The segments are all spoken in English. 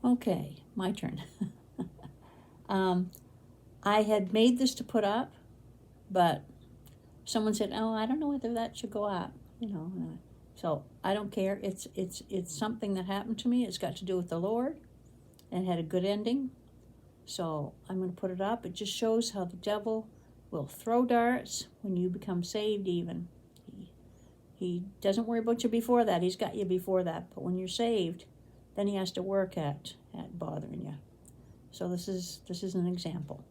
Okay, my turn. I had made this to put up, but someone said, "Oh, I don't know whether that should go up." So I don't care. It's something that happened to me. It's got to do with the Lord, and had a good ending. So I'm going to put it up. It just shows how the devil will throw darts when you become saved. Even he doesn't worry about you before that. He's got you before that. But when you're saved, then he has to work at bothering you. So this is an example.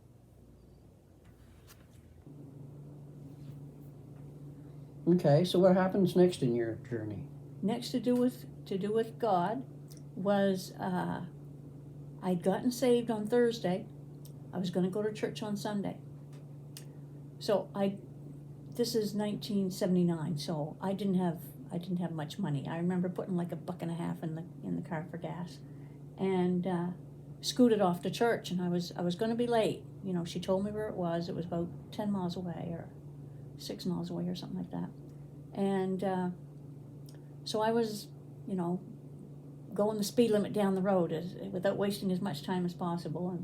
Okay, so what happens next in your journey? Next to do with God was I'd gotten saved on Thursday. I was going to go to church on Sunday. So this is 1979, so I didn't have much money. I remember putting like $1.50 in the car for gas, and scooted off to church. And I was going to be late. She told me where it was. It was about 10 miles away or 6 miles away or something like that. And so I was, going the speed limit down the road without wasting as much time as possible.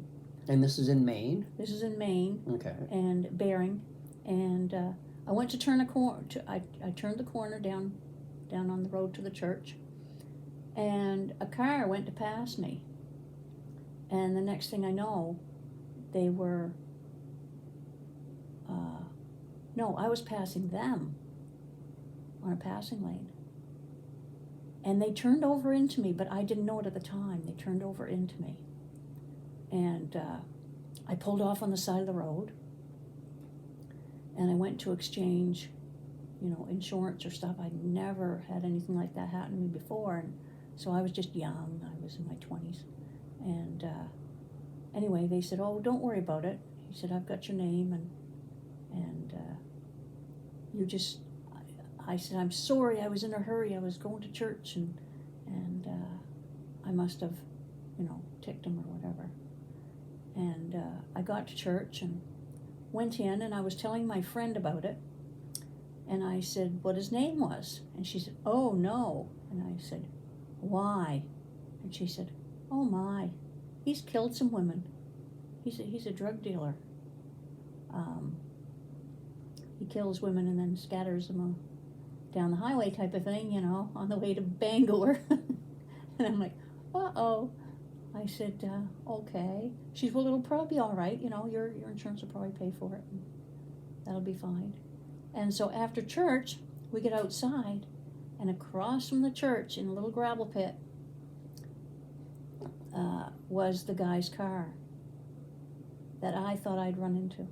And this is in Maine? This is in Maine. Okay. And Bering. And I went to turn a corner. I turned the corner down on the road to the church. And a car went to pass me. And the next thing I know, they were... no, I was passing them on a passing lane. And they turned over into me, but I didn't know it at the time. They turned over into me. And I pulled off on the side of the road. And I went to exchange, insurance or stuff. I'd never had anything like that happen to me before. And so I was just young. I was in my 20s. And anyway, they said, "Oh, don't worry about it." He said, "I've got your name, and you just..." I said, "I'm sorry, I was in a hurry. I was going to church, and I must have, ticked him or whatever." And I got to church and went in, and I was telling my friend about it. And I said what his name was. And she said, "Oh, no." And I said, "Why?" And she said, "Oh, my. He's killed some women. He's a drug dealer. He kills women and then scatters them down the highway type of thing, on the way to Bangor." And I'm like, uh-oh. I said, "Okay." She said, "Well, it'll probably be all right. Your insurance will probably pay for it. And that'll be fine." And so after church, we get outside, and across from the church in a little gravel pit was the guy's car that I thought I'd run into.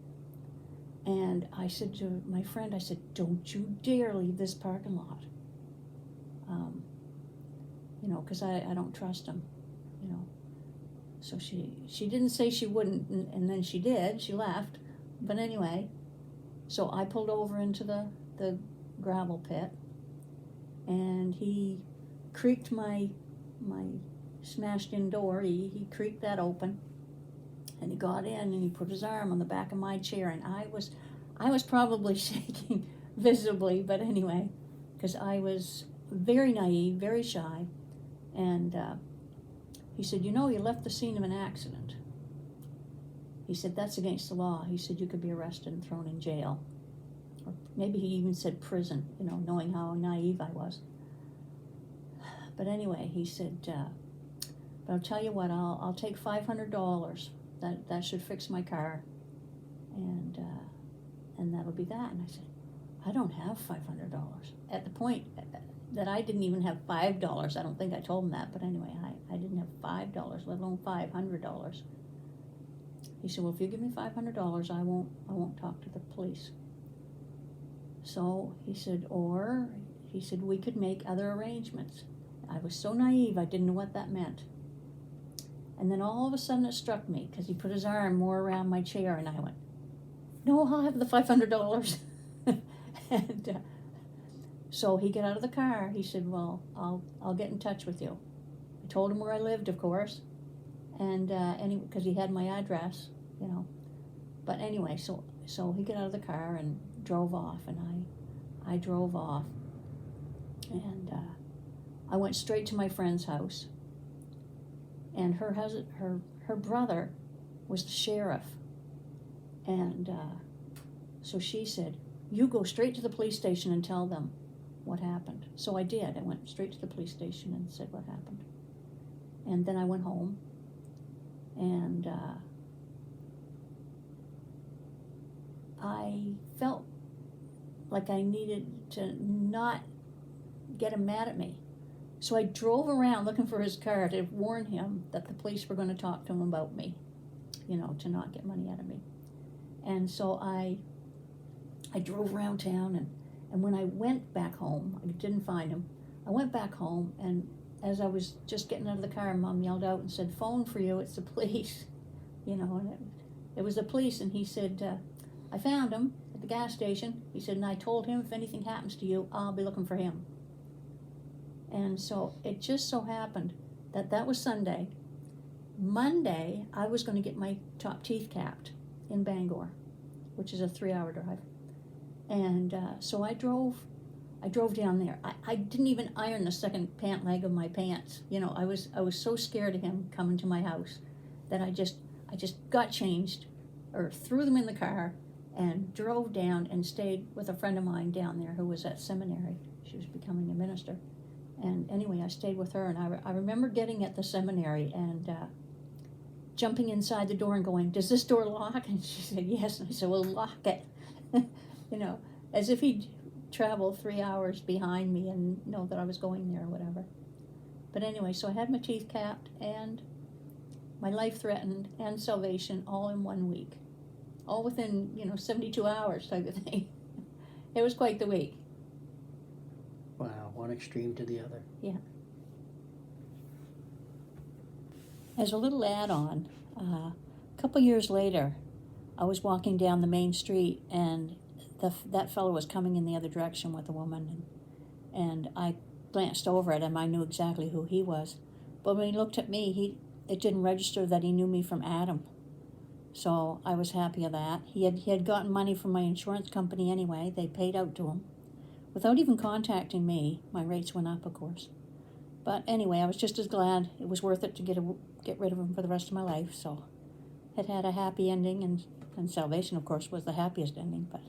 And I said to my friend, I said, "Don't you dare leave this parking lot." Because I don't trust him, So she didn't say she wouldn't, and then she did. She left. But anyway, so I pulled over into the gravel pit, and he creaked my smashed-in door. He creaked that open, and he got in, and he put his arm on the back of my chair, and I was probably shaking visibly, but anyway, because I was very naive, very shy. And he said, "You left the scene of an accident." He said, "That's against the law." He said, "You could be arrested and thrown in jail." Or maybe he even said prison, knowing how naive I was. But anyway, he said, "But I'll tell you what, I'll take $500. That should fix my car. And that'll be that." And I said, "I don't have $500. At the point that I didn't even have $5. I don't think I told him that, but anyway, I didn't have $5, let alone $500. He said, "Well, if you give me $500, I won't talk to the police." So he said, "We could make other arrangements." I was so naive, I didn't know what that meant. And then all of a sudden it struck me, because he put his arm more around my chair, and I went, "No, I'll have the $500. And so he got out of the car. He said, "Well, I'll get in touch with you." I told him where I lived, of course, and because he had my address, But anyway, so he got out of the car and drove off, and I drove off, and I went straight to my friend's house. and her husband, her brother was the sheriff. And so she said, you go straight to the police station and tell them what happened. So I did. I went straight to the police station and said what happened. And then I went home, and I felt like I needed to not get him mad at me. So I drove around looking for his car to warn him that the police were going to talk to him about me, to not get money out of me. And so I drove around town, and when I went back home, I didn't find him. I went back home, and as I was just getting out of the car, Mom yelled out and said, phone for you, it's the police. And it was the police, and he said, I found him at the gas station. He said, and I told him if anything happens to you, I'll be looking for him. And so it just so happened that was Sunday. Monday, I was going to get my top teeth capped in Bangor, which is a 3-hour drive. And so I drove down there. I didn't even iron the second pant leg of my pants. I was so scared of him coming to my house that I just got changed, or threw them in the car, and drove down and stayed with a friend of mine down there who was at seminary. She was becoming a minister. And anyway, I stayed with her, and I remember getting at the seminary and jumping inside the door and going, does this door lock? And she said, yes. And I said, well, lock it. As if he'd travel 3 hours behind me and know that I was going there or whatever. But anyway, so I had my teeth capped and my life threatened and salvation all in 1 week. All within, 72 hours type of thing. It was quite the week. Wow, one extreme to the other. Yeah. As a little add-on, a couple years later, I was walking down the main street, and that fellow was coming in the other direction with a woman, and I glanced over at him. I knew exactly who he was, but when he looked at me, it didn't register that he knew me from Adam. So I was happy of that. He had gotten money from my insurance company anyway. They paid out to him without even contacting me. My rates went up, of course. But anyway, I was just as glad it was worth it to get rid of him for the rest of my life. So it had a happy ending, and salvation, of course, was the happiest ending. But